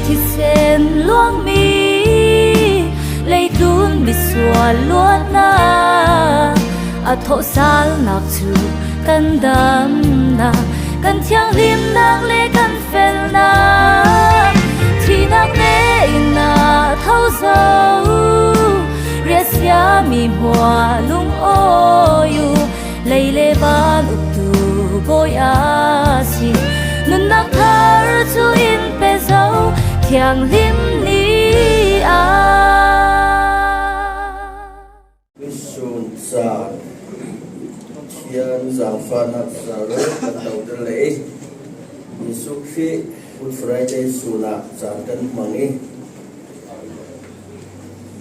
thì sen luang mi lấy tuôn bị xóa luôn na à thọ sal nạc chu kan dam na kan thiang lim nang le kan fel na thi nang le na thâu dâu resia mi hoa lung oyu lấy le ban up tu boy asi nun nak thar chu in pe dâu thiang lim ni a Visun sa Thian Giang Phan Hat Zaro Kan Đầu Đơn Lễ Isu Khi Good Friday Sula Giang Kan Mangi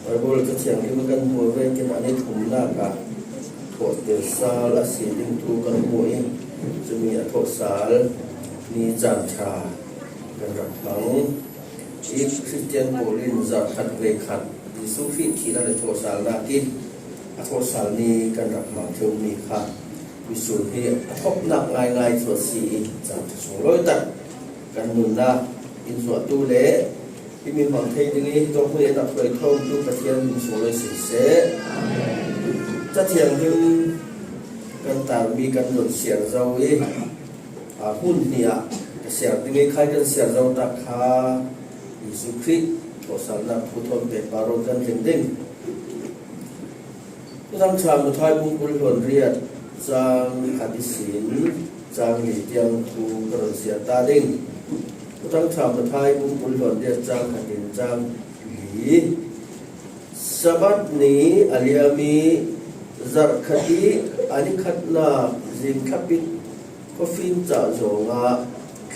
Bible Ka Thiang Lim Kan Hua Ve Kin Ani Thum Na Ka Thọ Tir Sal Asi Lim Tu Kan Hui Chumi A Thọ Sal Ni Jan Cha Kan Rak Mang Ik Christian Polin Zat Khat Ve Khat Isu Khi Thi Na Le Thọ Sal Na Ki A Thọ Sal Ni Kan Rak Mang Theu Mi Kha Visun Hi A Thop Nak Ngai Ngai Thọ Si Jan Cha Song Loi Tak Kan Nun Na In Suat Tu Le Hi Mi Mang Thei Dingi Tok Hui Nak Loi Thom Tu Pathian Min Song Loi Sin Se Cha Thiang Lim Kan Tar Mi Kan Nun Siar Zau I A Hun Nia Siar Dingi Khai Kan Siar Zau Tak Kha Isu Kri Thọ Sal Na Thu Thom Pe Paro Kan Lim Ding Tang Cham Nu Thai Bung Kul Hon Riat Chang Hadisin Chang Li Tiang Tu Karon Sia Ta Ding Tang Cham Nu Thai Bung Kul Hon Riat Chang Hadin Chang Li Sabat Ni Aliami Zar Khati Ani Khatna Zin Khapit Kofin Cha Zonga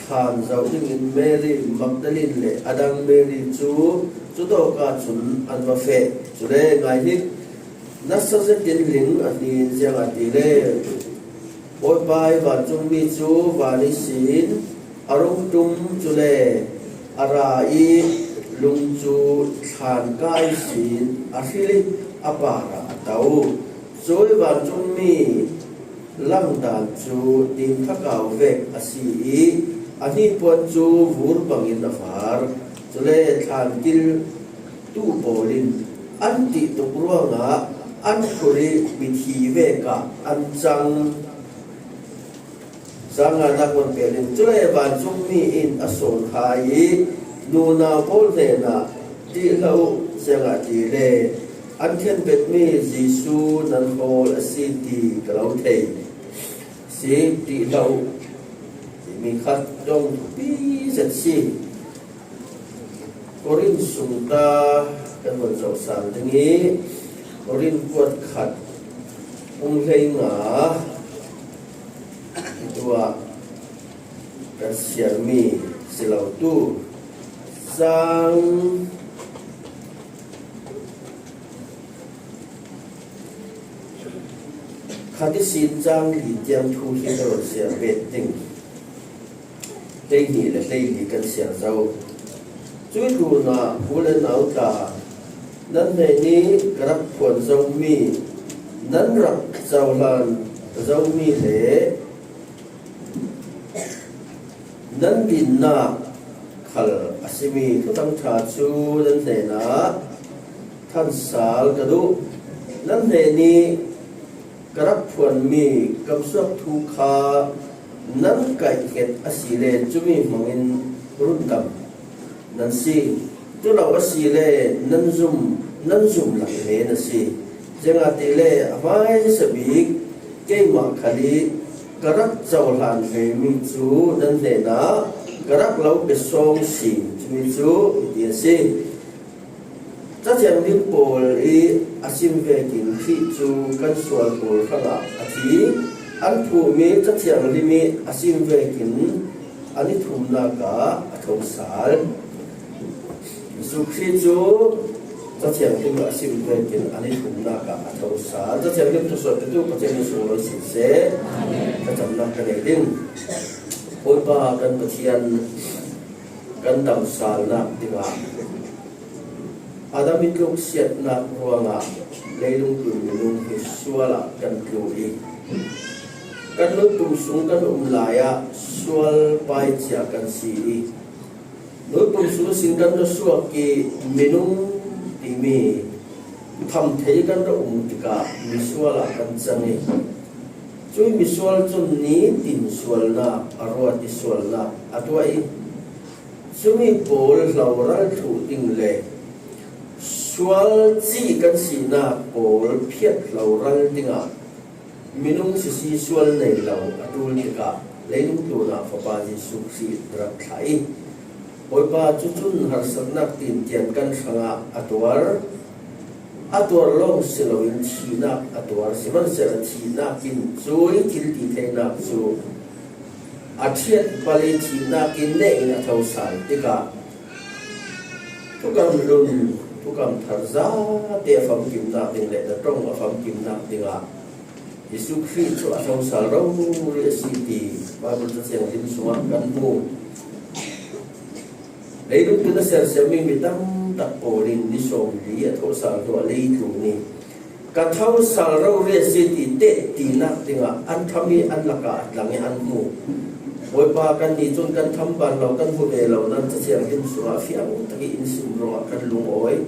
Khan Zau Ding In Mary Magdalene Le Adang Mary Chu Do Ka Chun Anwa Fe Chule Ngai Hit Nasa Zetin Ling Ati Jiang Ati Le Boy Bai Van Chung Mi Chu Vani Sin Arung Tum Chule Arai Lung Chu Khan Kai Sin Afili Apara Tau Zoi Van Chung Mi Lang Dan Chu Dim Thakau Vek Asi Ani Puan Chu Vur Bangin Afar Chule Khan Gil Tu Bolin Anti Tukruanga An Kuri Mithi Veka An Chang Zanga Nakwan Pelin Chule Van Chung Mi In Ason Hai Nuna Bolena Ti Lau Zanga Ti Le An Ken Bet Mi Jisu Nan Hol Asiti Kalau Thei Si Ti Lau Mi Khat Dong Pi Zet Si Korin Sungta Kan Wan Zau San Dengi Korin Kuat Khat Lei Nga Itua Kan Siar Mi Silau Tu Sang Khati Sin Chang Li Tiang Thu Hi Karon Siar Bet Ding Tei Ni Le Tei Li Kan Siar Zau Chui Tu Na Ule Nau Ta Nan Nei Ni Grab Puan Zau Mi Nan Rak Zau Lan Zau Mi Le Nan Din Na Khal Asimi Tutang Cha Chu Nan Nei Na Than Sal Kadu Nan Nei Ni Grab Puan Mi Kam Suak Thu Kha Nan Kai Ket Asile Chumi Mangin Rundam Nan Si Tu Lau Asile Nan Zum Lang Me Na Si Jenga Ti Le Avai Sabik Kei Ma Khali Garak Zau Lan Ve Mi Chu Nan Ne Na Garak Lau Besong Si Chumi Chu Iti Si Cha Thiang Lim Pol I Asim Ve Kin Khi Chu Kan Sual Pol Khanga Ati An Phu Mi Cha Thiang Limi Asim Ve Kin Ani Thum Na Ka Athong Sal Isu Khi Chu Cha Thiang Lim Asim Ve Kin Ani Thum Na Ka Athong Sal Cha Thiang Lim Tu Suat Tu Pathian Min Song Loi Sin Se Ka Cham Na Ka Nei Ding Poi Pa Kan Pathian Kan Dam Sal Na Dinga Adam Mit Lung Siat Na Ruanga Leilung Tu Minung Hi Suala Kan Lui Kan Lu Tum Sung Kan Laya Sual Pai Chia Kan Si Lu Tum su sin kan do suak ki minung ti mi tham thei kan do tika misuala kan changi chui misual chun ni tin sual na arwa ti sual na atwai sumi pol laural thu ting le sual chi kan si na pol phiat laural tinga minung si sual nei lau atul tika leilung tu na fa ji su si drak thai oi pa chu chun har saknak tin tian kan sanga atwar long siloin thina atwar siman ser thina kin zoi til ti theina chu athiat pali thina kin ne in athau sai tika tukam lun tukam tharza te fam kim na tin le da tong fam kim na tinga Yesu Christ chu athau sal ro re si ti Bible cha cheng tin suwa kan mu leilung tu na ser semi mitam tak polin ni som li athau sal to lei tu ni ka thau sal ro re si ti te ti na tinga an thami an laka atlangi an mu oi pa kan ni chun kan tham ban lo kan hu ve lo nan cha cheng tin suwa fiang taki in sim ro kan lung oi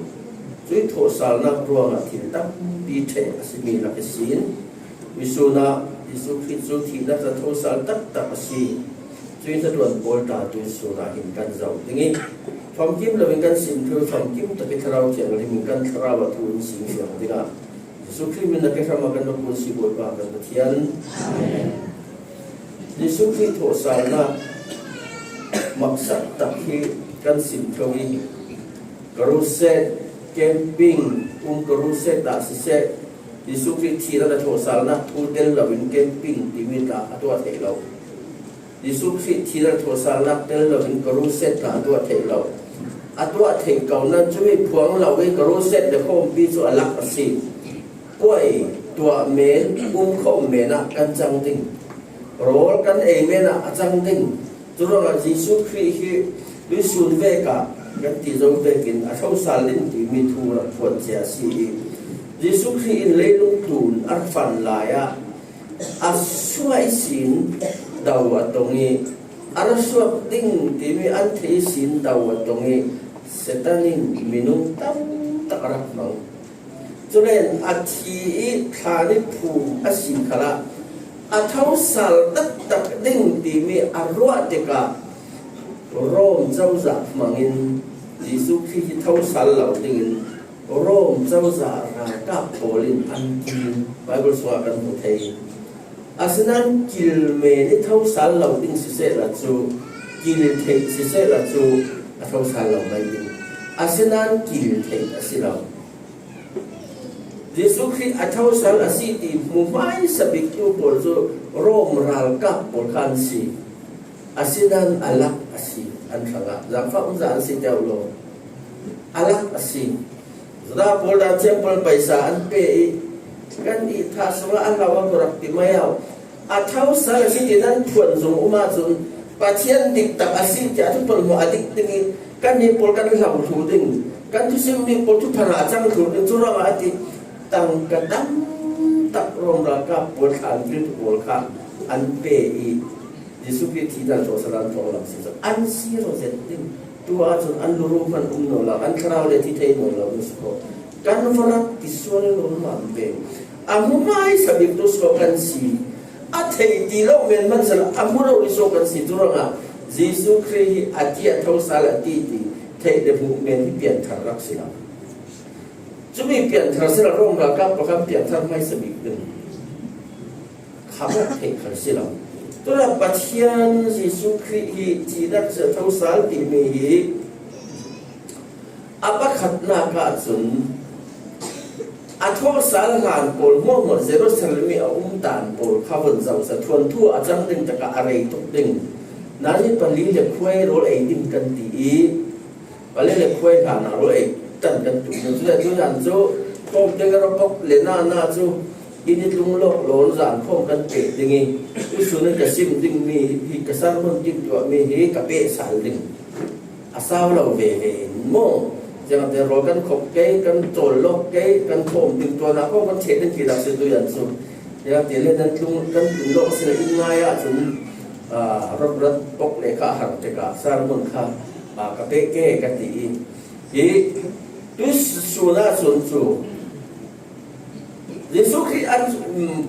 chui tho sal na ro nga thil tak pi the asimi la ke sin Wisuna Yesu Christ thi na sa tho sal tak tak asi chui ta tuan bol ta tu suna hin kan zau tingi phom kim lo kan sim thu phom kim ta ke tharau cheng li min kan tharau tu sim fiang tinga Yesu Christ min na ke thama kan ko si bol ba kan thian amen Yesu Christ tho sal na maksat tak hi kan sim thu ni karuset camping karuset ta se Yesu Christ thi na tho sal na thu tel lovin camping timita atwa thelo Yesu Christ thi na tho sal na tel lovin karuset ta atwa thelo atwa thei kau nan chui phuang lo we karuset de khom pi chu alak asi koi tua men khom mena kan chang ting rol kan e mena achang ting churo la Yesu Christ hi lui sun ve ka kan ti zo ve kin a thau sal lin ti mi thu la phon sia si Yesu Christ in leilung tun ar fan laya aswai sin dawa tongi ar suak ding ti mi an thei sin dawa tongi setanin minung tam takarak mang chulen athi thani phu asin khala athau sal tak tak ding ti mi arwa teka rom zau za mangin Yesu Christ thau sal lau ding Rom zau za ra ka polin an tin Bible swa kan hu thei asinan kil me ni thau sal lau ding si se la chu kil thei si se la chu a thau sal lau mai ding asinan kil thei asilau Yesu Christ a thau sal asi ti mu mai sabik tu pol zo rom ral ka pol kan si asinan alak asi an thanga za fa un za si teu lo alak asi Zada polda temple paisa an pe kan I tha sunga an lawa korak ti mayau athau sal si ti nan thuan zung uma chun pathian dik tak asi ti atu pol mo adik tingi kan ni pol kan lau thu ding kan tu sim ni pol tu phana chang thu ding chura ma ati tang kadam tak rom ra ka pol khan ki tu pol kha an pe I Yesu Christ ti dan to salan to lam si an si ro zet ding tua chun an luru man no la an khrau le ti thei no la musko kan fana kiswal lo man be amu mai sabik to so kan si a thei ti lo men man sal amuro iso kan si turanga Jesu Christ atia thau sala ti ti thei de bu men pian thar rak sila chumi pian thar sila rong la ka pa kam pian thar mai sabik din khabak thei khar sila Tura pathian Yesu Christ hi chidak sa thau sal ti mi hi apa khatna ka chun atho sal han pol mo Jerusalem a tan pol khawan zau sa thon thu a chang ding taka arei tok ding nani pali le khwai rol ei dim kan ti pali le khwai ka na rol ei tan kan tu chu han chu pom de ga pok le na chu init lung lok lon zan khom kan pe dingi usun ka sim ding mi hi ka sar mon ding to mi hi ka pe sal ding asaw lo ve mo jang te ro kan khop ke kan tol lok ke kan khom ding to na ko kan che den ki da se tu yan su ya te le dan lung kan lung lok se in nga ya chun rob rat pok le ka har te ka sar mon kha กระเปเก้กันตีอีดุสุนาสุนจูยิสุขีอัน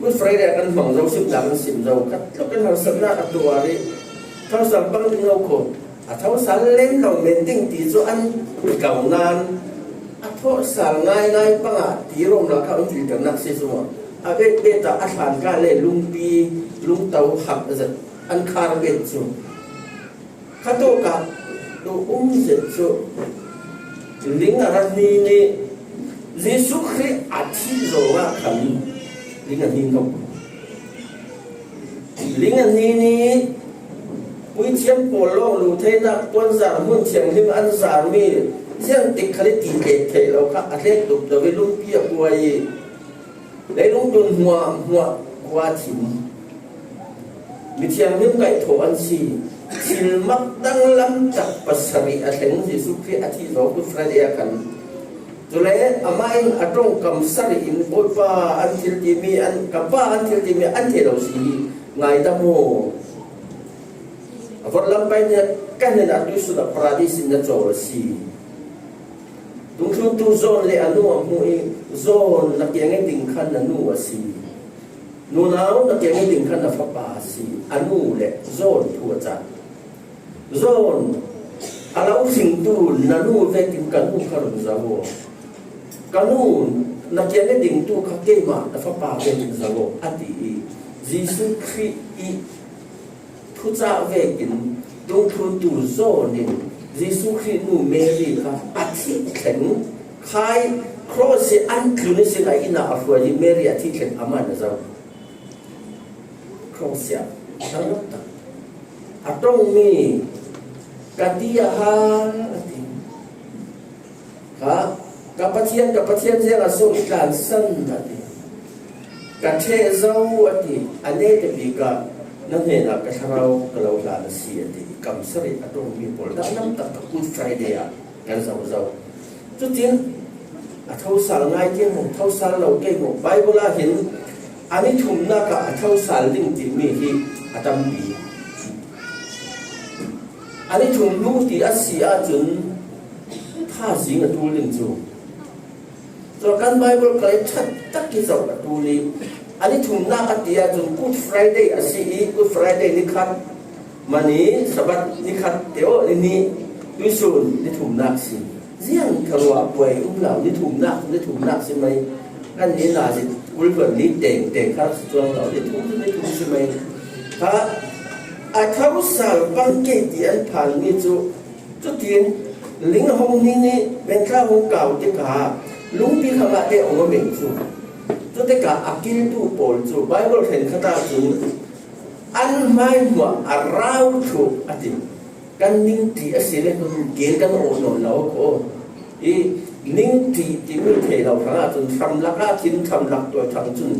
กุศลเรียกันมองเราสิบหลังสิบเราคัดเราเป็นเราสัมนากับตัวนี้เท่าสัมปังเราโคเท่าสันเล่นเราเมนติ้งตีจอันเก่านานเท่าสันง่ายปังตีร่มเราเข้าถึงกับนักศิษย์ว่าเบต้าอัฐานการเล่ลุงปีลุงเต่าหักอันคาร์เบตจูข้าตัวกับตัวเจ็ดจูลิงอะไรนี่ยิสุคริอาทิโรว่าขันลิงอันนี้ก็ลิงอันนี้วิเชียนโปโลลูเทนักตัวสารมุ่งเชียงหิมอันสารมีเชียงติดคดีตีเด็ดเทเราค่ะอาเทศตุกเดวิลุงเปียกวยได้ลุงจนหัวถิ่นวิเชียนหิมไก่โถอันซีสิลมักดังลำจับปัสสริอาเทงยิสุคริอาทิโรกุฟราเดียกันจุเลอามาอินอัตรงคำสั่งอินโอยฟ้าอันทิลติมีอันกับฟ้าอันทิลติมีอันเทเราสีไงดำโมพอลำไปเนี่ยกันเนี่ยอัตุสุดปราดิสินจะโจรสีตรงช่วงตัวโซนเลยอนุอ่ะมวยโซนนักยังไงดิ่งขันอนุอ่ะสีนูนาวนักยังไงดิ่งขันนับฟ้าสีอนุเลยโซนทัวจัดโซนอาเราสิ่งตูนันูเวกินกันนูขรุ่นซาโวกันนูนักยังไงดิ่งตูขับเกมานับฟ้าเป็นซาโวอดียิสุคริทุจาเวกินตรงทุนตูโซนินยิสุครินูเมรีค่ะอาทิตย์แข็งคายครอสอันคือในสิ่งไหนน่าฟัวยิเมรีอาทิตย์แข็งอามันนะจ๊ะครอสยาทั้งหมดอาตรงนี้กัดดีอาหารค่ะกับปัจจัยเจ้าส่งการสั่นนั่นเองกัดเชเจ้าอันนี้จะมีการนั่นเองนะก็เราหลานเสียดีคำสั่งอัตโนมีผลดังนั้นตัดกุศลไฟเดียกันเราจุดที่เท่าสารง่ายเกี่ยงเท่าสารเราเก่งไบเบิลเห็นอันนี้ทุ่มหน้ากับเท่าสารลิงจิมีที่อาจารย์บีอันนี้ทุ่มลูกที่อาศัยจนท่าสิงห์ตัวลิงจูจากการไบเบิลก็เลยชัดตักกิจวัตรตัวนี้อันนี้ทุ่มหน้าอัติยาจนกูดไฟเดย์อาศัยกูดไฟเดย์นี่คัดมันนี้สบัดนี่คัดเดี๋ยวนี่วิสุนนี่ทุ่มหน้าสิเสียงขลัวป่วยเหล่านี่ทุ่มหน้าใช่ไหมนั่นนี่น่าจะกุลเปิดลิ้นเต่งครับตัวเรานี่ทุ่มใช่ไหมฮะอาเท่าสาวบังเกตีอันผ่านนี่จุดที่ลิงห้องนี้เป็นข้าวห้องเก่าที่กาลุงพี่ขมาได้ออกมาเหม็นจุดที่กาอักกิลตูโปลจูไบเบิลเห็นขตาจูอันไม่หัวอาราวถูกอดีกันนิ่งที่อาศัยเรื่องเกี่ยวกันโอนเราโอ้อีนิ่งที่ไม่เทเราทั้งจนทำลักทิ้งทำลักตัวทั้งจน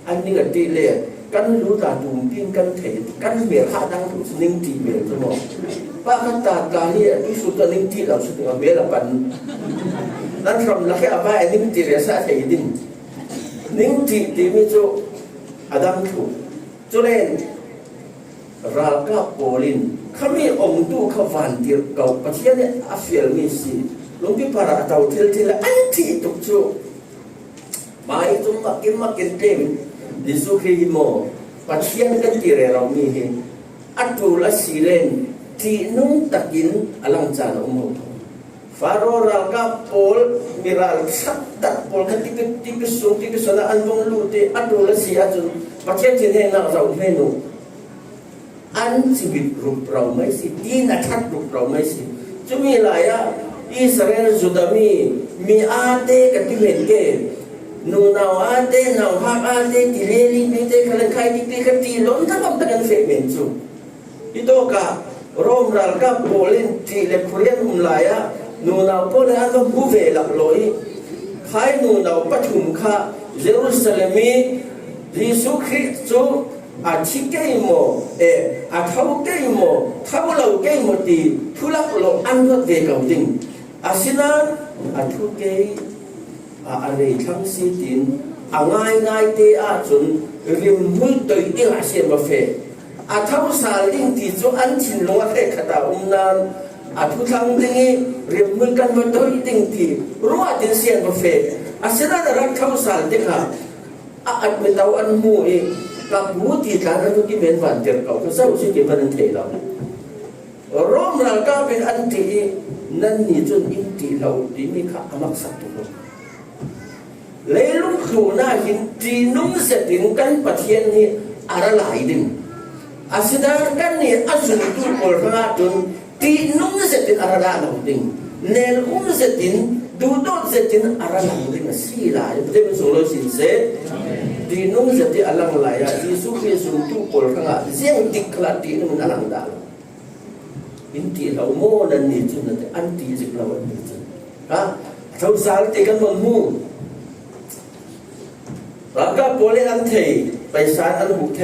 อันนี้ก็ตีเลยกันรู้ตาดูปิ้งกันเทกันเบียร์ข้าดังนิ่งที่เบียร์สมองป้ากันตาการนี้ที่สุดก็นิ่งที่เราสุดก็เบียร์ปันนั่นทำลักแค่อะไรนิ่งที่เรียกซะเทดินนิ่งที่ไม่จูอดัมถูกจุเลนราลกาโปลินเขามีองค์ดูเขาฟันที่เก่าปัจจัยเนี่ยอาเฟียลมีสิลุงพี่พาราเตาที่ละอันที่ตุกจูมาอีกมากินเต็มดิสุขีโมปัจจัยกันที่เรามีเห็นอัตุลสิเลนที่นุ่งตะกินอลังจานอมฟาโรราลกาโปลมีราลสัตตะโปลกันที่กสุนอันบงลูเตอัตุลสิอาจุนปัจจัยที่เนี่ยเราเห็นอันชีวิตรูปเราไม่สิดีนักรูปเราไม่สิจะมีหลายอิสราเอลจุดมีอาเตกันที่เห็นเกนูนาวอาเตนาวฮักอาเตที่เลี้ยงมีเตกันใครที่ปีกันที่ล้นทั้งหมดกันเฟรมจูitu ka rom ral ka polin ti le korean laya nu na pole an bu ve la loi khai nu na pathum kha jerusalemi jisu christ chu a chi ke mo a thau ke mo thau lo ke mo ti thulak lo an lo ve ka ding asina a thu ke a are thang si tin a ngai te a chun rim mul toi ti a se ma feอาเท่าสาลิงที่จูอันชินลงว่าแค่ขดานั้น ทุทังนี้เรียมมือกันวันโดยติงทีรู้ว่าติงเสียงกาแฟอาศัยนั้นรักเขาสารติค่ะอัดเป็นเตาอันมูเองกับหูที่การนั้นทุกที่เป็นวันเดียวเขาก็เศร้าสิ่งที่มันเทเราร่มเราก็เป็นอันที่นั่นนี่จนอินที่เราที่มีข้ามักสัตว์ตัวเลยลุกขึ้นหน้าหินจีนุ่งเสด็จกันประเทศนี้อะไรหลายดิ่งอาศัยนั้นกันนี่อาศัยตัวคนพระจนจีนุ่งเสด็จอะไรหลายดิ่งเนรอุ้มเสด็จดูโดดเสด็จอะไรหลายดิ่งสี่หลายประเทศมันส่งเราสินเสจีนุ่งเสด็จอะไรหลายจีสุขีสุนทุกคนพระเสียงดิกลาตีนั่นมันอะไรต่างอินที่เราโม่นั่นนี่จุดนั่นอันที่จิตเราอันนี้จุดฮะเราสารติกันมันมู่แล้วก็โปเลอันเทไปสารอันหุกเท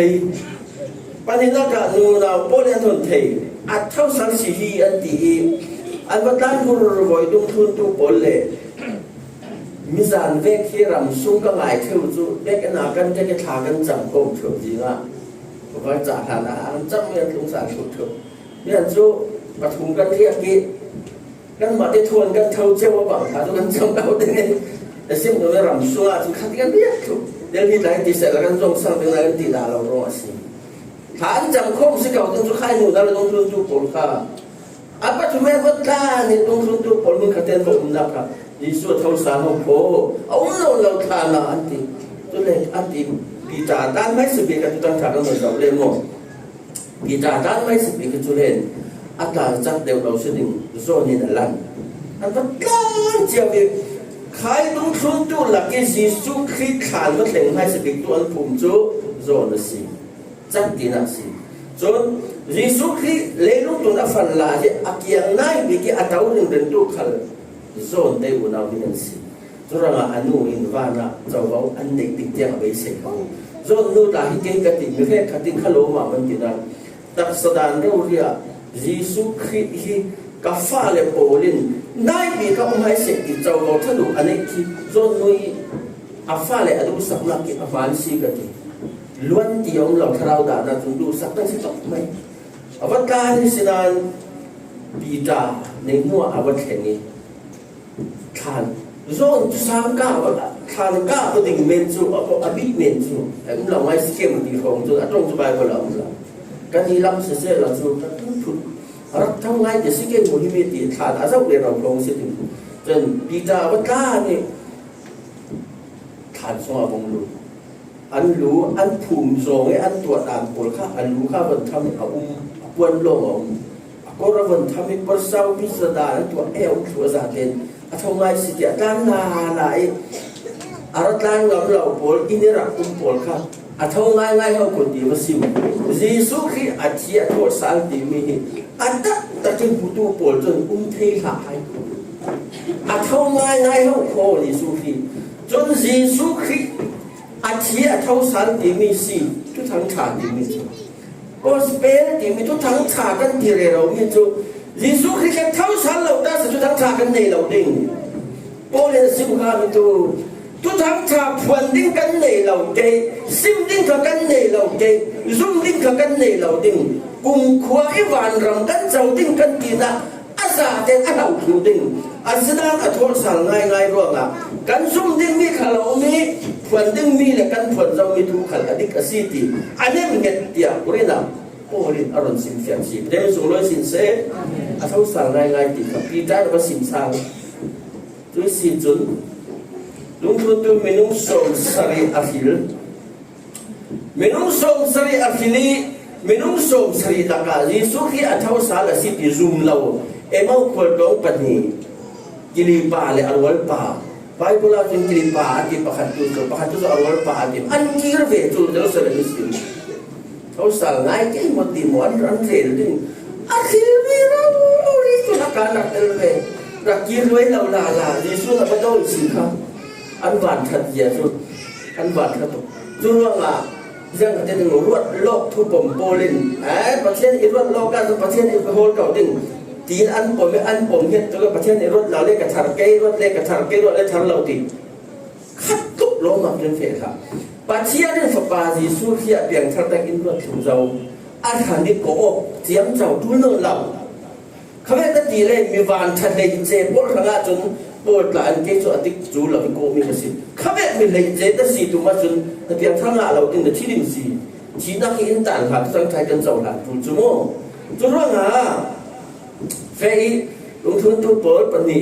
ปัจจุบันก็นูเราโปเลอันทนเทอัดเท่าสารสีฮีอันที่อันว่าด้านผู้รวยดุงทุนตัวโปเลมิจานเวกที่รำซุ่มก็หลายเท่าจุดเวกกันหนากันจะกระทากันจับกบเถื่อนจริงอ่ะผมว่าจ่าฐานะอันจับเงินสงสารสุดเถื่อนเนี่ยจุปฐุมกันเรียกกี่กันมาได้ทวนกันเท่าเจ้าว่าบังคับกันจงเอาได้ไงแต่สิ่งที่เรารำซัวจุขัดกันเรียกทุกเดี๋ยวนี้ไหนที่เสร็จแล้วกันจงสร้างเป็นอะไรกันตีดาเราโรสิฐานจำคงสิเก่าจงจุข่ายหนูนั่นเราต้องทุนจุปนข้าอัปปะทุเมวัดล้านี่ต้องทุนจุปนมึงขัดเต้นผมนะครับยิ่งส่วนเท่าสามโผเอาเราทานอันที่ตัวเล็กอันที่ปีจ่าด้านไม่สุดกันตั้งฉากกันเหมือนเราเล่นหมดปีจ่าด้านไม่สุดกันจุเล่นอัตราจัดเดียวเราเสด็จโซนี่นั่นแหละอันนั้นก็เจ้าอีกใครต้องทุนตัวหลักที่สิสุขีขานมาถึงให้สิบตัวอันภูมิจูโซนสิจัดดีนักสิจนสิสุขีเลี้ยงตัวนักฟันลาที่อักยังไงบิกิอัตราหนึ่งเป็นตัวขัลโซนได้อุณหภูมิสิจนเราอันนู้นอินวานะเจ้าว่าอันเด็กติดเตียงไปเสียจนนู้นตาที่เก่งกันติดไม่แค่ขัดติดขลุ่มมันติดนะตักสดานเราเรียยิสุคริสต์กับฟ้าเลโปลินได้มีก็ไม่เสกเจ้าเราถ้าดูอันนี้ที่จนนุยอาฟ้าเลอดูสักนักกิอาฟานซีกันทีล้วนที่ยอมเราทราวดานะจงดูสักตั้งสิตกไหมอวตารนี่สินานปีตาในหัวอวตารนี้ทานจนสามก้าวทานก้าวก็ดึงเมนจูเอาอภิเมนจูแต่เราไม่สเกมดีของจนตรงสบายกว่าเรากันนี้ลำเสียเราจูกันทุกทุกรักทั้งไงจะสเกมหุ่นมีตีทานอาจจะเรียนเราลงสิจนปีตาอวตารนี่ทานสมาบงลูอันรู้อันภูมิทรงอันตัวตามปุลข้าอันรู้ข้าวันทำให้เอาวันลงก็ระวันทำให้ประสาวพิสดารตัวเอวตัวซาเทนอาทำไมสิเดียด้านนาไหนอารัตานกับเราปุลอินรักปุลข้าอาทำไงเขาคนดีมาสิมยิสุขีอาชีพตัวสังติมีอันนั้นแต่จึงผู้ตัวปุลจนเทหายอาทำไงเขาคนยิสุขีจนยิสุขีอาชีพเท่าสันติมีสิทุกทางขาดมีจุก็สเปนที่มีทุกทางขาดกันที่เรามีจุยิสุคริสต์เท่าสันเราได้สุดทางขาดกันในเราดิ่งโปเลสิมขาดมีจุทุกทางขาดผ่อนดิ่งกันในเราเกยซิมดิ่งกันในเราเกยซุ่มดิ่งกันในเราดิ่งกุมขวายหวานรำกันเจ้าดิ่งกันกินนะอาซาเดนอาเราคิวดิ่งอาสดาอัทวสังง่ายร่วงอ่ะกันซุ่มดิ่งมีขลุ่มมีผลดึงมีและกันผลเรามีทุกขันอดีตสิทธิอันนี้มันเงี้ยเดียวบริณาโอ้รินอารมณ์สินเสียงสิเดี๋ยวส่งเลยสินเสอาเท่าสั่งง่ายๆติดกับปีได้แล้วก็สินสั่งด้วยสิจุนลุงทุนตัวเมนูส่งสรีอาฟิลเมนูส่งสรีอาฟิลีเมนูส่งสรีตากาจีสุขีอาเท่าสั่งละสิทธิซุ่มเราเอ็มเอาคนร้องปนีกิริปาและอรวลปาไปพวกเราจึงกินปลาที่ประคันตุสประคันตุสเอาไว้ปลาที่อันนี้เราเวทุเดี๋ยวเราจะรู้สึกเขาสั่งง่ายแค่หมดที่หมดรันเร่ดึงอาทิตย์นี้เราดีตัวนักการนักเอเวรักกินไว้เราลาดีสุดเราไม่ต้องสิครับอันหวานขัดเยียสุดอันหวานขัดจุดว่าอ่ะยังจะถึงรวดโลกทุบผมโปลินประเทศอินรวดโลกกันประเทศอินโฮลเก่าดึงตีอันผมไม่อันผมเนี่ยตัวประเทศในรถเราเรียกกระถางเกยรถเรียกกระถางเกยรถเรียกทางเราตีขัดตุกลงมาเป็นเฟรครับปัจจัยเนี่ยฝาจีสู้เทียเปลี่ยนทางแต่อินรถถึงเราอาหารนี่ก็เจียมเจ้าทุนเราข เขาไม่ได้ดีเลยมีวันทันเลยเจ็บปวดขนาดจนปวดหลานเกจอติจูหลังโกมีกสิเขาไม่มีเลยเจ็บแต่สีตัวมาจนแต่เพียงทั้งหน้าเราถึงจะที่ดินสีที่นักอินตันหักสังไทยกันเจ้าหลังจูจูโม่จูร่างเฟยลงทุนตัวปวดปนี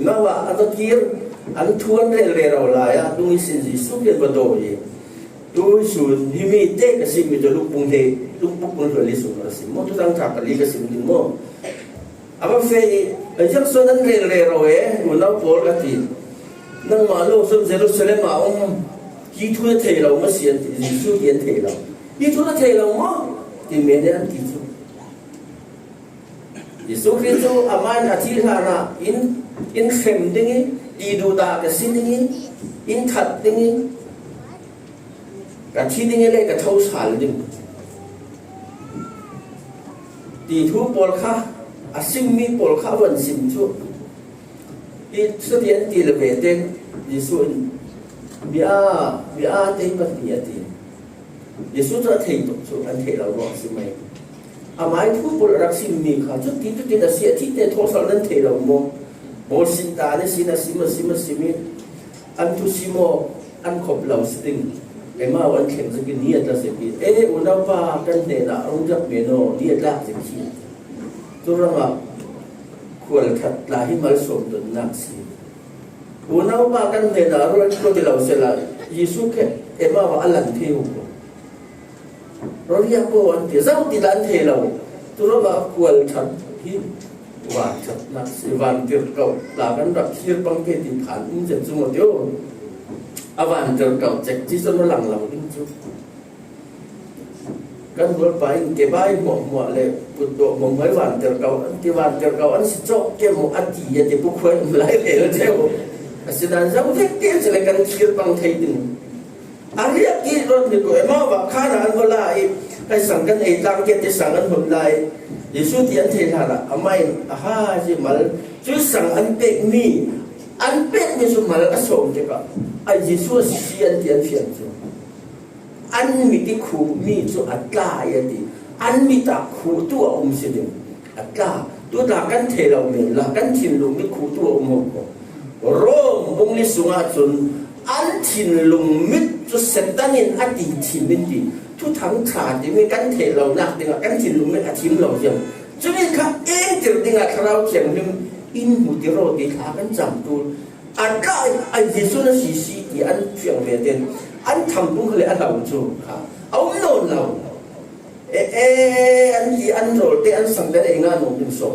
มาว่าอันตะกี้อันทวนเรื่องเราหลายดูมีสิ่งที่สุดเย็นบดโยดูส่วนที่มีเด็กกสิมีตัวลูกปุ่งเทลูกปุ่งคนรวยลิสุกสิมอทุกทางทางกันลีกสิมินโมอาว่าเฟยจังส่วนนั้นเรื่องเราวันนั้นปวดกันทีนั่งมาโลกสมเด็จเราเสด็จมายี่ทุ่งเทเราไม่เสียยิสุเย็นเทเรายี่ทุ่งเทเรามั้งที่เมียเนี่ยที่สุดยิสุคริสต์อามันอาทิตย์ละนะอินเข้มดิ้งดีดูตากสิดิ้งอินขัดดิ้งกันที่ดิ้งเลยกันเท่าสารดิ้งดีทุกปอลค่ะอาซิมมีปอลค่ะวันสิมชุอีสุดเย็นตีละเบเต็งยิสุบิอาเต็งปัตติยติยิสุจะเทตุสุอันเทเราบอกสิไหมอาไม่ทุกปอลรักสิมีค่ะจุดที่น่าเสียที่เตะทอสารนั้นเทเราโมบอลสินตาเนี่ยสินะสิมีอันทุสิโมอันขบเราสิงเอ็มาวันเข็มจะกินเนี่ยจะเสียปีอุณาปากันเนน่ะองจับเมโนเนี่ยลากสิขีตัวเราควรขัดลายให้มาสมดุลนักสิอุณาปากันเนน่ะเราก็จะเราเสละยิสุแค่มาว่าอัลลันเทวเราเรียกว่าอันที่เจ้าติดันเทเราตัวเราควรขัดที่ว่าชัดนักสิวันเกิดเก่าหลากันรักเชื่อบังเกิดที่ผ่านอินเจนสมุทรเดียวอาวันเกิดเก่าจากที่ส่วนหลังเราดิ้งจุกันรถไปเก็บใบหมวกเลยปุตโตมงไว้วันเกิดเก่าที่วันเกิดเก่าอันสิโจ๊กเก็บหมวกอันที่ยันที่ผู้คุยหลายเลยเจ้าสิดันเจ้าเด็กเกี่ยวกับการเชื่อบังไทยดึงอันนี้กี่รถนี่ก็มาว่าข้าราชการให้สั่งกันไอ้ตั้งเกียรติสั่งกันผมได้ยิสุที่อันเทน่ะอาไม่จิมาลจุดสั่งอันเป็กมีสุมาลอสมเจ้าไอ้ยิสุสีอันที่อันเฟียนจูอันมีที่คู่มีจูอัตลาอย่างดีอันมีตาคู่ตัวสิเดียวอัตลาตัวหลักกันเทเราเมลหลักกันถิ่นลุงมีคู่ตัวหกโรมบุงลิสุงาจุนอันถิ่นลุงมิดจุเซตันินอดีตถิ่นมิดีทุกทางขาดที่มีกันเทเราหนักดึงกันถิ่นลุงมิดอธิมเราเยี่ยมจุนี่ข้าจะดึงเราเขียนนึงอินมุติโรดีขากันจำตัวอันก็ไอ้ยิสุนั้นสีที่อันเฟียงเวเดนอันทำบุญเลยอันเราจูค่ะเอาโน่นเราอันที่อันโรดีอันสังเกตเองานองค์สม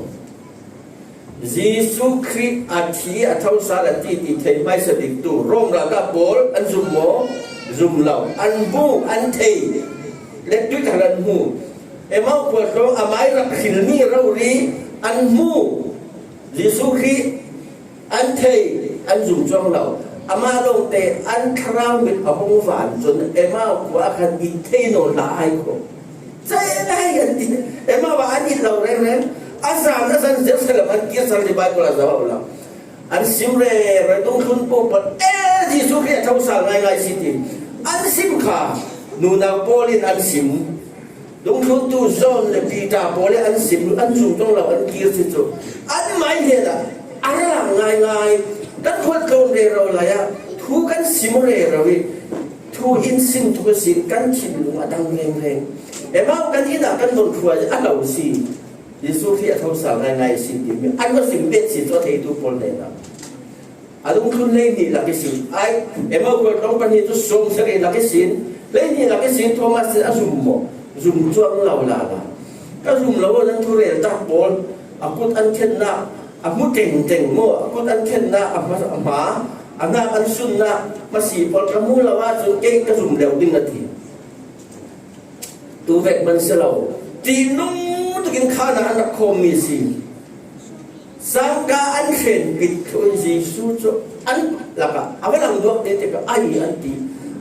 ยิสุคริสต์อาทิตย์เท่าสารที่เทไม่สดิกตัวร่มระดับบอลอันซุ่มโมซุ่มเราอันบูอันเทเล็กด้วยทางหูมาปวดร้องอาไม่รักขินนี่เราดีอันมูยิสุคริสต์อันเทอันซุ่มจ้องเราอามาลงเตอันคราวมิดเอาหงฝานจนมาปวดคันอินเทโนลายก็ใจได้กันทีมาว่าอันนี้เราเร่งasal sesuatu yang kita selalu dibaca oleh Allah. An simre redung kun popot Yesus Kristus tahu sangai ngai sini. An simka nuna polin an sim. Dung kun tu zon le pita poli an sim an zum tong la an kir situ. An main dia dah. Arang ngai dan kuat kau dero lah ya. Tu kan simre rawi. Tu insin tu sin kan cindung adang leng. Emang kan ina kan don kuat alau si. ยิสุที่เขาสั่งง่ายๆสิ่งที่มีอันว่าสิ่งเด็ดสิ่งตัวที่ทุกคนเลยนะอันนั้นคุณเล่นนี่หลักสิ่งไอ้มาคนต้องปฏิทุสมสักหลักสิ่งเล่นนี่หลักสิ่งโทมัสอาซุ่มโมซุ่มจ้วงเราละก็ซุ่มเรานั้นทุเรศตักบอลอากุดอันเช่นน่ะอากุดเก่งโมอากุดอันเช่นน่ะอาหมาอันน่ะอันสุนน่ะมาสีพอลกระมูละว่าจุเก่งก็ซุ่มเร็วดึงนาทีตัวเวกมันเสียเราจีนุ่งตุกินข้าวนานักคอมีสิสังกาอันเข็นปิดคุยสิสู้จอันละก็เอาไว้หลังตัวเด็กก็อันนี้อันที่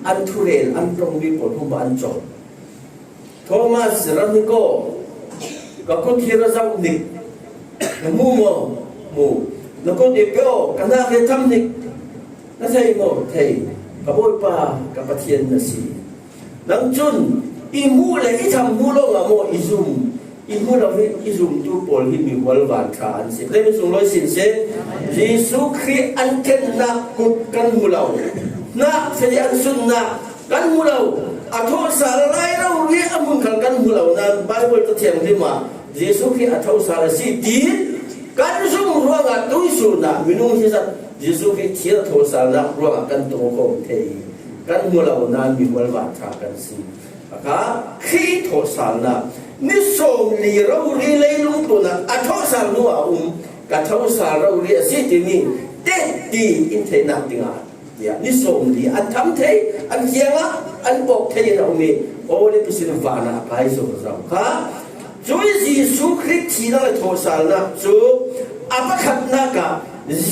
อันทุเรศอันตรงวิปทุบอันจบโทมัสรันโก็คนที่เราจะนิกมูแล้วก็เด็กก็กันน่าจะทำนิกนั่นใช่โมเทกับโอยป้ากับปะเทียนนั่นสิหลังจุนอีมูเลยอีทำมูลงอะโมอีซุม อินหัวเราที่อิซุมตูปอลที่มีหัวหวานขานสิได้เป็นส่งร้อยสินเซเยซูคริสต์อันเก่งนักกุดกันหัวเรานักเสียนสุนนักกันหัวเราอัทวสารไล่เราเรียกมุนขันกันหัวเรานั้นไบเบิลจะเทียมที่มาเยซูคริสต์อัทวสารสิดีกันสุ่มรัวงัดตุยสุนักมินุที่สัตเยซูคริสต์เทียนอัทวสารนักรัวงัดกันตัวโกงเทยกันหัวเรานั้นมีหัวหวานขานกันสิก็ขี้ทวสารนักนิสมลีเราเรียเลยลุงตัวนั้นอัทวสารนัวกับทวสารเราเรียสิที่นี่เด็ดดีอินเทนักติงานิสมลีอันทำเทอันเจียงอันบอกเทเรามีโอ้เลยพิสิทธิ์วานาไปสุดเราค่ะจุยเยซูคริสต์ที่นั่นทวสารนักจูอาปะขัดนักะ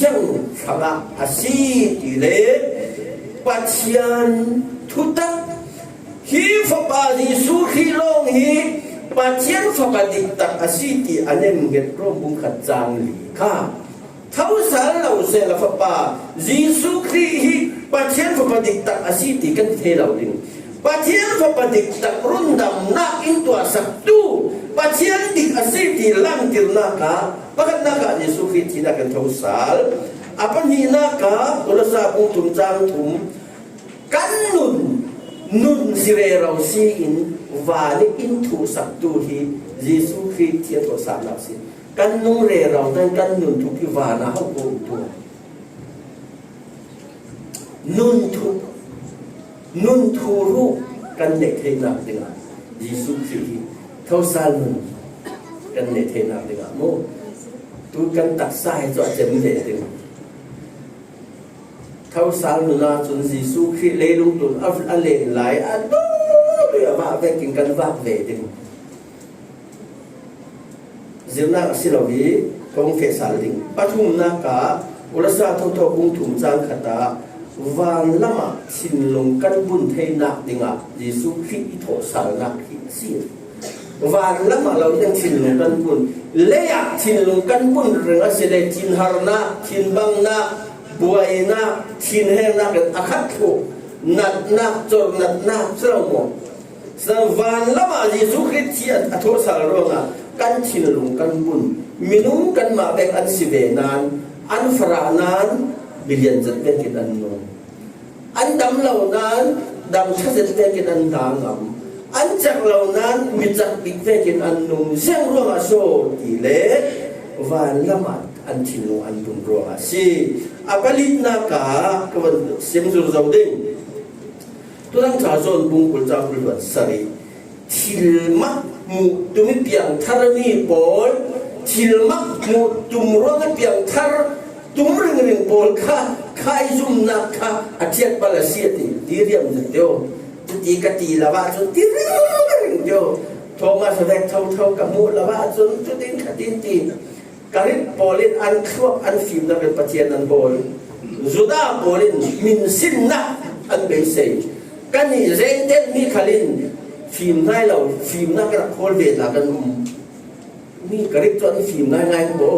ยังขณะอาศัยที่เล่ปัจจัยทุตะฮีฟบาดิสุขีลงฮีปัจจัยฟบาดิตักอาศัยที่อันนี้มึงเก็บร่วมบุญขัดจางลีค่ะท้าวสารเราเสลฟบาดิสุขีฮีปัจจัยฟบาดิตักอาศัยที่กันเทเราดิปัจจัยฟบาดิตักรุ่นดำนักอินตัวสักตูปัจจัยดิอาศัยที่ลังกิลนักะปะกันนักะดิสุขีที่นักท้าวสารapa ni naka ulasa pung tum jang tum kan nun sire rau si in vani in thu sak tu hi Jesu Christ thian to sa la si kan nung re rau dan kan nun thu ki vana ha ko tu nun thu ru kan ne the na dinga Jesu Christ thau sa nun kan ne the na dinga mo tu kan tak sai cho jem de dinga thâu sáng nữa chúng Giêsu khi lấy lung tuần ấp lên lại ăn đó bây giờ vợ về kinh cần vợ về đi riêng na xin lỗi vì công phê sản đình bắt hùng na cả ulasa thâu thâu cung thùng giang khata vàng lama xin lung căn bún thay nạp đình à Giêsu khi thổ sản nạp khi xin vàng lama lâu đang xin lung căn bún lấy à xin lung căn bún rồi sẽ lấy xin har na xin băng na buai na tin he na kan akhat ko nat na chor nat na chromo sa van lama Jesu Christ atho sal ronga kan chin lung kan bun minung kan ma bek an sivenan an faranan billion zat ben kin an no an dam lo nan dam chazet ben kin an dangam an chak lo nan mi chak bik ben kin an nung zeng ronga so ti le van lama an chin lung an bun ronga si apalit na ka kawan semzur zawding tulang chazon bungkul chakul wan sari thilmak mu tumi piang tharani pol thilmak mu tumrong piang thar tumring pol kha khai zum na kha athiat palasiati diriam teo ti ka ti lawa chu ti ring teo thoma savek thau ka mu lawa chu tin ka tin ti karit polin an khwap an fim na kan pathian an bol zuda polin min sin na an be sei kan ni renten mi khalin fim nai lo fim na ka khol ve la kan mi karit to an fim nai bo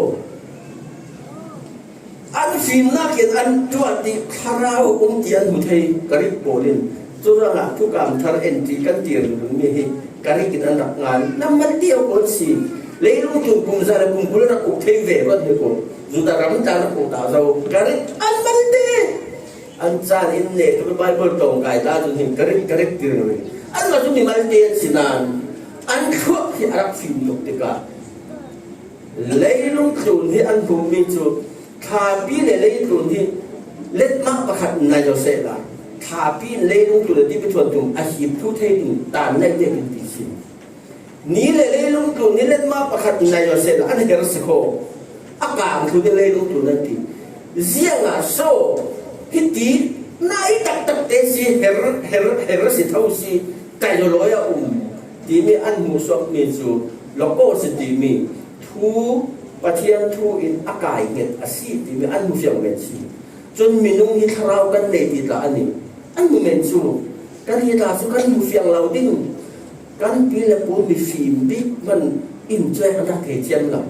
an fim na ken an tuat ti kharau tian mu thei karit polin churanga thu kam thar en ti kan tir mi hi karit kin an rak ngan naman tiaw kon si lấy lúc chúng cùng ra là cùng cũng là cũng thấy về vẫn được cũng dù ta rắm ta nó cũng tạo ra cái đấy ăn vấn đề ăn cha đến nè tôi bài bơi tổng cải ta chúng mình cái đấy từ rồi ăn mà chúng mình ăn tiền xin ăn khuất thì ăn phim được cả lấy lúc chúng thì ăn cùng mình chú thà pin này lấy chúng thì lấy mắc và khát này cho sẽ là thà pin lấy lúc chúng là đi bên thuần chúng ăn hiệp thu thế chúng tàn này để mình bị xin ni le lung tu ni let ma pakhat na yo se an her se ko aka thu le lung tu nanti zianga so hiti nai tak te si her si thau si kai lo ya ti mi an mu sok mi chu loko si ti mi thu pathian thu in akai get asi ti mi an mu fiang men si chun minung hi tharau kan le ti la ani an mu men chu kan hi ta chu kan mu fiang lau ding kan pi le pu mi phim big man in chơi anh ta thể chiêm lòng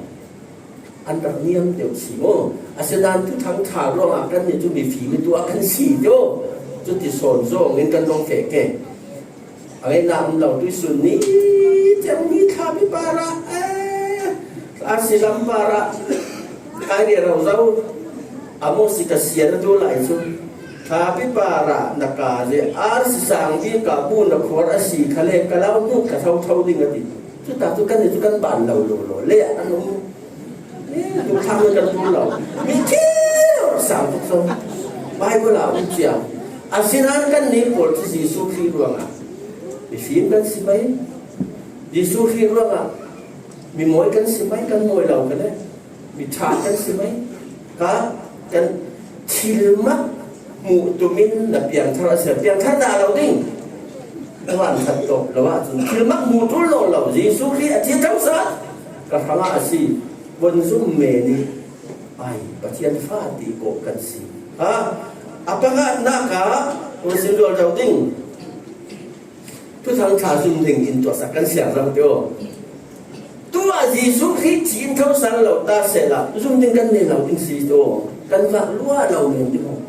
anh ta niệm điều gì mô asenan tu thằng thà lo à kan ni chu mi phim tu kan si jo chu ti son zo ngin kan long fe ke hãy nằm đầu tôi xuân ní chẳng ní thà bị para asilam para ai đi rau rau amo sikasian tu lại chu thà bị para naka le sang đi cả buôn là khóa asi khale kalau nu cả thâu thâu đi ngati tu ta tu kan ban lâu lâu le anh ông tu thamกันtu lâuมีเที่ยวสาวทุกคนไปก็เราเจียวasinan kan ni pol si Yesus khi ruangมีฟิล์มกันสิไหมยิสูฮีร่วงมีมวยกันสิไหมกันมวยเรากันเลยมีชากันสิไหมกันทิลมักมูตุมินนับอย่างทาราเสียอย่างท่านาเราดิ้งระหว่างขัดตกระหว่างทิลมักมูตุโลเรายิสูฮีอาทิตย์ทั้งสัตว์กับพระอาศีบนซุ่มเมนีไปปะเทียนฟ้าตีโกกันสิapakah nakah urusan dua jauh ting tu thằng thà dùng tình in tuột sạc căn xẻng rằng tiêu tu Yesus khi chín thâu sáng lẩu ta sẽ là dùng tình căn này lẩu tình gì đó căn vạc lúa lẩu mình chứ không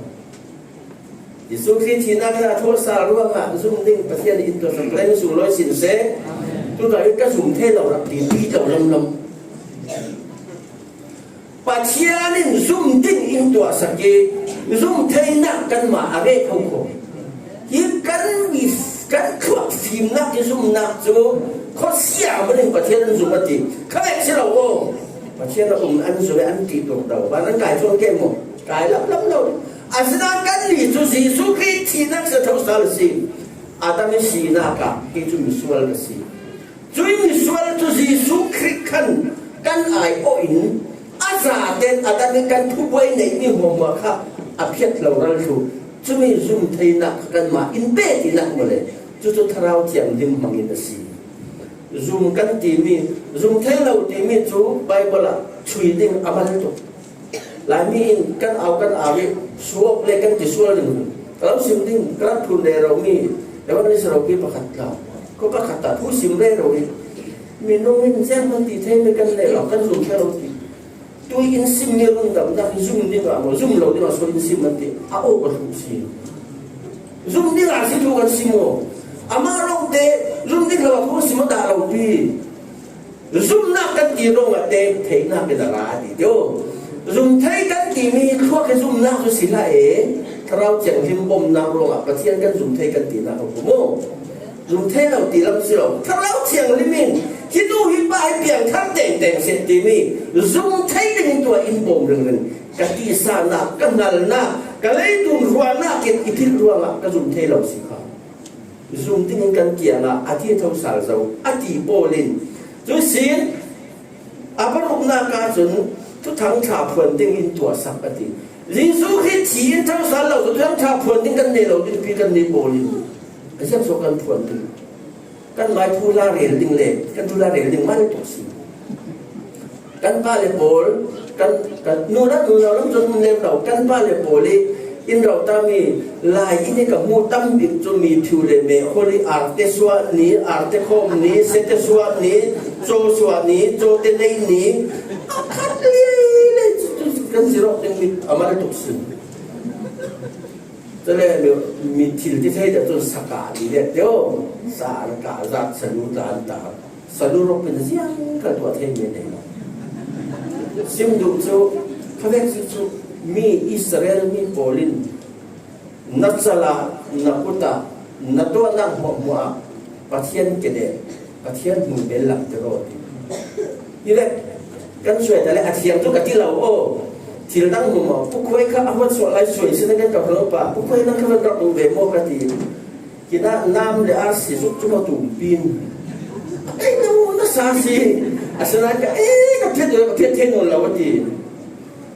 Yesus khi chín na cái thâu sáng lúa mà dùng tình bát thiên in tuột sạc lên dùng lối xin sẽ tu nói cái dùng thế lẩu đặc biệt đi lẩu lâm bát thiên dùng tình in tuột sạc cái dùng thế nặng căn mà ở đây không có chỉ căn khỏa phim nặng cái dùng nặng chứ có xẻo mà đừng bát thiên dùng cái gì các bạn sẽ đâu không bát thiên là ăn rồi ăn thịt đầu và nó cài trong cái một cài lắm đâu sẽ đang căn gì chú gì chú khi thì nó sẽ thấu sao là gì ta mới xì na cả khi chú mình xuân là gì chú mình xuân chú gì chú khi căn ai ôi giả tên ta mới căn thu quay này như một mà khác phiết lâu ra chú chú mình dùng thấy nặng căn mà in bê thì nặng mà này chú thao thiện thêm bằng in là gì dùng căn tìm mi dùng thế lâu tìm mi chú Bible là truy định amal itu lại mi căn áo đi suốt lên căn chỉ suốt đừng kalau sim định căn thun đề rồi mi nếu mà đi sờ kia bạc khát lâu có bạc khát ta thu sim đề rồi mi nông mình xem con thì thêm cái căn này là căn dùng theo lâu thì tôi in sim nhiều hơn đậm đà zoom đi vào mà zoom lâu đi vào số in sim mình thì áo có thu sim zoom đi là sim thu căn sim ô ama long te zoom đi là thu sim đã lâu đi zoom na căn gì long à te thấy na cái là gì đó dùng thấy căn kỳ mi thua cái dùng nào cho xin lại thao chẳng thêm bom nào rồi à thiên căn dùng thấy căn tỷ nào của mô dùng thế nào tỷ làm sao thao chẳng lên mình khi tu hi bài biển thang đèn sẽ tỷ mi dùng thấy cái tuổi in bom rừng cái tỷ sa na cái nal na cái lấy tuần hoa na cái ít ruộng à cái dùng thế nào xí khá dùng tiếng căn kia là thiên thâu sải dầu tỷ bò lên rồi xin bắt lúc na cả chuẩnทุกทางชาพวนติ้งอินตัวสักปฏิลิงสู้ขี้จีนทั้งสารเราทุกทางชาพวนติ้งกันเนี่ยเราดิ้นปีกันเนี่ยโบลินไอ้เช่นโซกันพวนติ้งกันไม้ทูลาเรลดิ้งเล่กันทูลาเรลดิ้งมันตัวสิกันป้าเลโบลกันนู่นนั่นนู่นเราจนเลี้ยงเรากันป้าเลโบลีอินเราตามีลายอินนี่กับมูตั้มบิดจนมีทิวเลเมโคลีอาร์เตสวานี้อาร์เตคอมนี้เซเตสวานี้โจสวานี้โจเตเนนี้คัดเลยกันสิรอกยังมีอามาตุสิจะเลยมีทิลที่เท่จะจนสกัดเดียวสารกาจัดสนุดานตาสนุรบเป็นเสียงกันตัวเท่ไม่ได้ซิมดูจูพระเวสจูมีอิสราเอลมีโปลินนัทสลานักุตานัตัวนักหัวมัวปะเทียนเกเดปะเทียนมือเบลลังจะรอดนี่แหละกันช่วยแต่ละอาทิตย์ทุกอาทิตย์เราโอ้ที่เราตั้งมุมมองผู้คุยข้าเอาส่วนอะไรช่วยสิ่งนั้นกับเราป่ะผู้คุยนั่งข้างเราดูเบโมกันทีกินน้ำเลยอาศิสุกจุมาตุ่มปีนนู่นน่ะซาซีอาศัยกันกับเพี้ยนเทนนเราวันที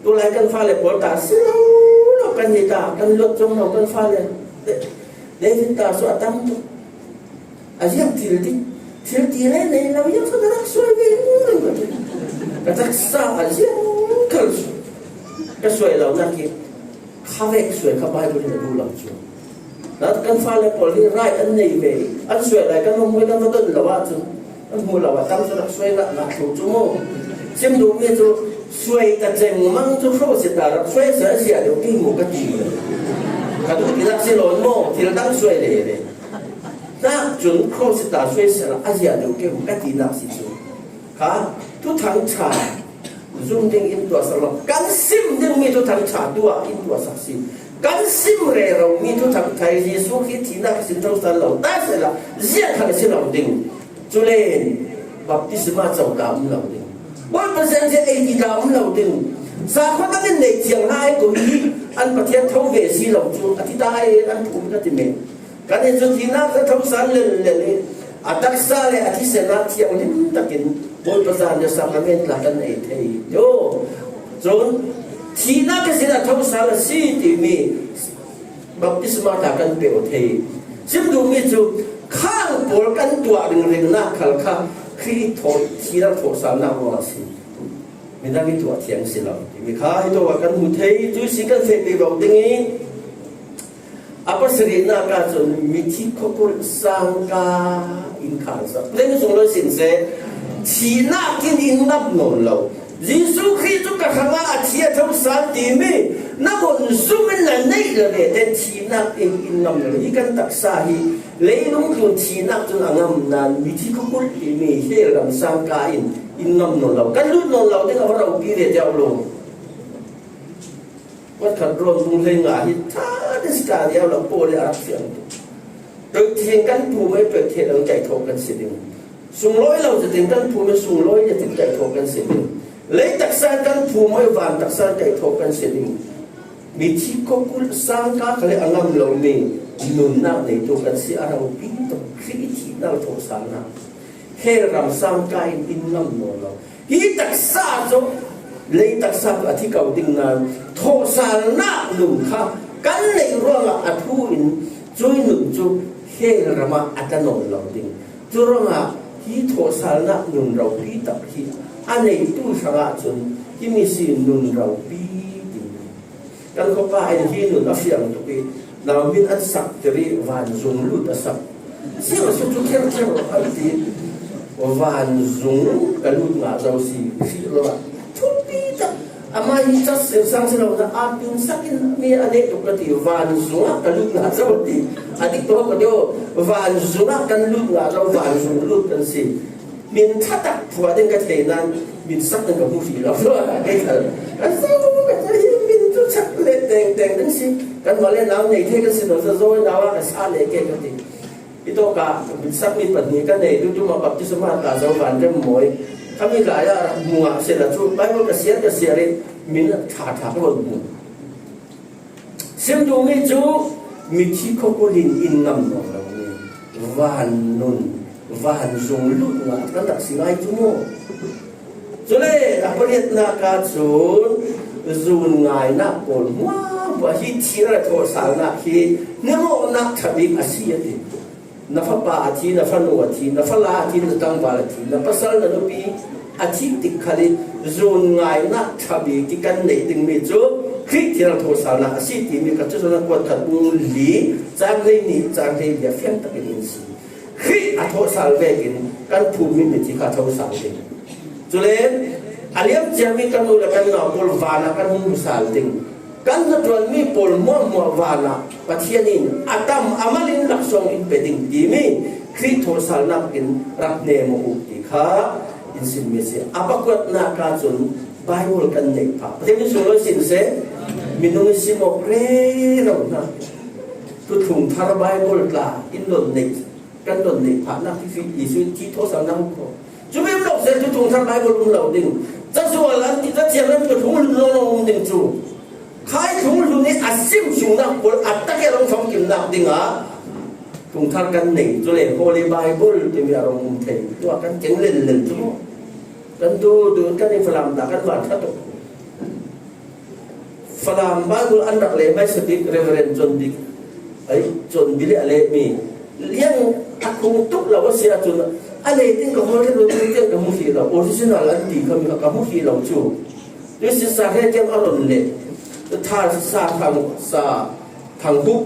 ตัวอะไรกันฟ้าเลยปวดตาเสียวเรากันยีตากันลดจงเรากันฟ้าเลยเดวิดตาสวดตั้มตุอาเจียงทีเลยเนี่ยเรายังสนับสนุนกันกระทักษะอาเจียงกันก็สวยเรานั่นคือข้าเวกสวยข้าใบบริบูรณ์หลังจูแล้วกันฟ้าเลยปอลีไรอันนี้เวอันสวยอะไรกันมวยกันมาต้นละว่าจูอันหัวละว่าตั้งสนับสวยละนักถูกจูโม่เช่นดูมีจูสวยแต่เจงมั่งจูโฟสิตารับสวยเสียเสียเดี๋ยวกี่หมูกระจีเลยกระดูกที่รักสิโลนโม่ที่เราตั้งสวยเลย นักจุนโครสิตาช่วยเสละอาเซียนเดียวกันกันที่นักสิจูค่ะทุกทางชาจุนดึงอินตัวสลบกันซิมดึงมีทุกทางชาตัวอินตัวสักสิกันซิมเร่เรามีทุกทางไทยเยซูคิดที่นักสินทรัพย์สลบแต่เสละเสียทางสิเราดึงจุเลนบัพติศมาเจ้าดำเราดึงวันประเสริฐจะไอ้ที่ดำเราดึงสาขาตั้งในเชียงรายก็มีอันประเทศท่องเวสีเราจูอธิดายอันภูมิก็จะมีการในจุดที่นักทำสารเลยอัตสาเลยอธิเสนาเที่ยวนี่ตะกินบนประสานจะสังเกตหลักกันไอ้เที่ยวจนที่นักเสนาทำสารสีที่มีบัพติศมาตากันเปลวเที่ยวซึ่งดูมีจุดข้างปวดกันตัวหนึ่งเรื่องนักขัลข้าคือโทษที่นักโทษสารนักว่าสิมีนักวิตัวเทียงสิเรามีข้าให้ตัวกันมุทัยจุดสิ่งกันเสพไปบอกอย่างนี้apa serina ka chun mithi khopul sangka in khansa den sung lo sin se china kin in nap non lo jisu christ ka khanga athia thau sa ti mi na bon sumin la nei la de den china in nam lo hi kan tak sa hi leilung tun china chun angam nan mithi khopul ti mi he ram sangka in nam non lo kan lut non lo de ka ra pi de jaw loวัดขันรวมมุงเลงอาหิท่าดิสการยาวหลังโปเลยอาเซียนโดยเทียงกันภูมิเปิดเทเราใจโทกันเสียดิสูงร้อยเราจะถึงกันภูมิสูงร้อยจะถึงใจโทกันเสียดิเลยตักษากันภูมิวานตักษาใจโทกันเสียดิมีที่ก็กุลสร้างการเขาเรียกอังมเรามีนุนนักในตัวกันเสียเราปีต้องคริที่เราโทสานะให้รำสร้างกายอินน้ำนวลเราฮีตักษาจบเลยตักษาอธิเก่าดิ่งนานโทสานะหนุ่มข้ากันในเรื่องอัฐูอินจุยหนุ่มจุเฮรมาอัตโนเราดิ่งจุเรื่องฮีโทสานะหนุ่มเราปีตักฮีอันในตู้ชาจนที่มีสิ่งหนุ่มเราปีดิ่งกันเขาป้ายที่หนุ่มอัฟยังตุกีนาวินอันสักตรีวันจงลุดอัสักเสียงสุดทุกเรื่องเรื่องอันที่วันจงกันลุดงาเราสิสิโลทุกปีจับอามาฮิจัสสังเสนาจะอาปินสักินมีอันเด็กตุกติวันจุงกันลุดงาเราดีอดีตตัวก็เดียววันจุงกันลุดงาเราวันจุงลุดกันสิมินทัดผัวเด็กกันเทนั้นมินสักหนึ่งกับผู้ฝีเราด้วยไอ้กันกันเศร้ากันมินทุกชักเล่นแต่งนั่นสิกันมาเล่นน้ำในเทกันสิเราจะโซ่น้ำว่ากันซาเล่เก่งกันดีitu ka bisa mi patni kan nei tu ma baptisma ta zo van dem moi kami la ya muwa se la chu bai mo ka sia re min tha ko bu sim du mi chu mi thi ko ko lin in nam no la ni van nun van zung lu nga kan tak singai tu mo chu le apariat na ka chun zun ngai na pol wa ba hi thi ra tho sa na hi ne mo na thabi asia ti na fa pa athi na fa no athi na fa la athi na tang ba athi na pasal na lupi athi tik khali zon ngai na thabi ki kan nei ting mi chu khrik thira tho sa na asi ti mi ka chu na ko that bu li chang le ni chang le ya fian ta in si khrik a tho sa ve kin kan phu mi mi ti ka tho sa de chu le aliam jami kan u la kan na pol va na kan mu sa ding kan na tuan mi pol mo va na pathianin atam amalin laksong in peding dimi krithor salnak in rakne mo ukti kha in sin me se apakwat na ka chun bible kan nei pha pathian so lo sin se minung simo re ro na tu thung thar bible la in don nei kan don nei pha na fi isu ti tho salnak ko chu me lo se tu thung thar bible lo ding cha so lan ti cha chiam lan tu thung lo lo ding chu khai thùng lu ni asim sung na pol atta ke rong phong kim na dinga thùng thar kan nei cho le holy bible ti mi rong thei to kan cheng len len chu kan tu kan ni falam ta kan wa tha to falam bible an rak le mai sadik reverend john dik ai john bile ale mi liang akung tuk la wa sia chu ale tin ko hol lo tin ka mu fi la original an ti ka mu fi lo chu this is a he jem alon leท่าซาทางบุก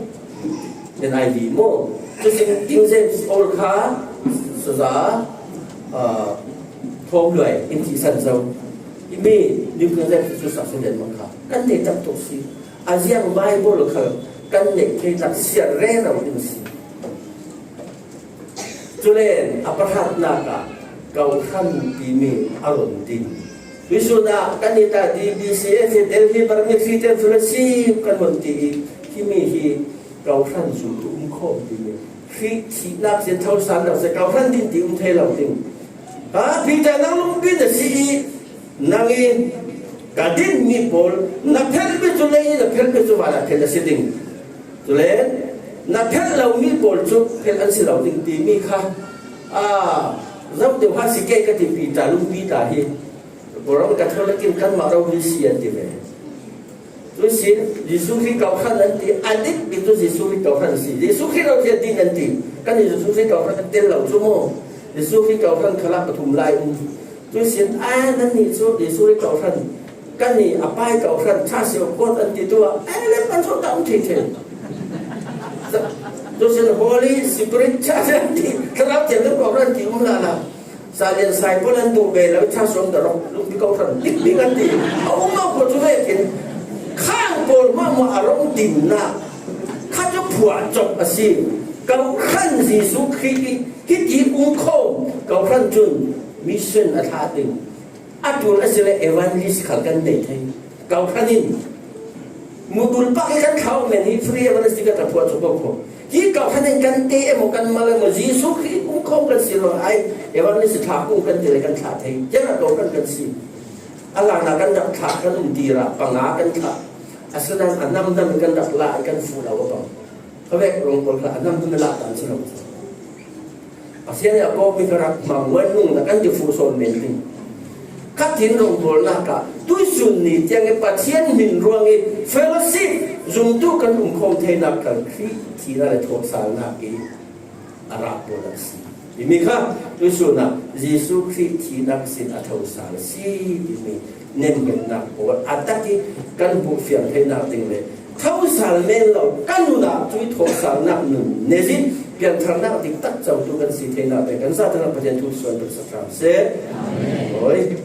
เป็นไอวีโม่จะสิ่งจริงเช่นโอลคาสซาทองด้วยอินทิสันเซลอีมีนิวเคลียร์สุดสักเดือนมั้งค่ะกันเด็กจับตัวสิอาเซียนไบเบิลค่ะกันเด็กที่จับเสียเร่เราดิสิ จุเลนอปรัตนากะเกาขันปีเมอารมณ์ดินวิสุนากันนิตาดีบีซีเอฟเอลวีบาร์เมฟิเตนฟลซีกันวันตีที่มีฮีเกาขันสุดุมโคปีเมฟีที่นักเสียเท่าสันเราจะเกาขันดินที่เทเราดิงพิจารณาลงกินสีนังอินกาดินมีบอลนักเพลไปจุเลนนักเพลไปจุวาระเพลสิดิงจุเลนนักเพลเรามีบอลจุเพลอันสิเราดิงตีมีค่ะเราเดี๋ยวหาสิเกย์ก็ที่พิจารณาลุงพิจารณาบรมกัทธกินกันมาเราวิเชียนที่เววิเชียนยิสุขีเก่าขันนั่นที่อดีตบิดยิสุขีเก่าขันสิยิสุขีเราจะดีนั่นที่กันยิสุขีเก่าขันเต็มเหล่าชั่วโมงยิสุขีเก่าขันขลับปฐุมไลวิเชียนนั่นนี่ยิสุขีเก่าขันกันนี่อภัยเก่าขันชาเสียวกดอันที่ตัวเล็บมันชดตั้งที่เทนวิเชียน Holy Spirit ชาเสียที่ขลับเจ็บแล้วก็รันที่อุ้มลาลาSalian saya pun tu bela cakap dorong lu kau kan dengan ti. Aku mau kau tu kan. Kang pun mau arong dinna. Kau tu puas job asyik. Kau kan Yesus Kristus hiti kau kan jun mission atating. Atul asal evangelis kalkan deh. Kau kan ini. Mudul pakai kan kau meni free evangelis kita tak puas job kau. Hi kau kan kan teh kan malam Yesus Kristus kau kan silo ai evangelis tak kau kan tidak kan tak teh. Jangan kau kan si. Allah nak kan tak tak kan dira pangah kan tak. Asalnya anam kan tak lah kan full awak. Kau orang boleh anam tu nak tak silo. Asalnya kau mikirap manguanung nak kan dia full soul mending. Katin orang boleh nak. Tu sunni jangan pasien min ruangi fellowship. Zuntu kan kau teh nak kan tidak ada thosal nak ini Arab polisi. Ini kan tu sunna Yesus Kristus tidak sin atau thosal si ini nemben nak buat. Ataki kan bukan teh nak tinggal. Thosal melo kan nak tu thosal nak nun. Nezin biar ternak di tak jauh tu kan si teh nak kan sahaja nak pasien tu suan berseram. Se. Oi.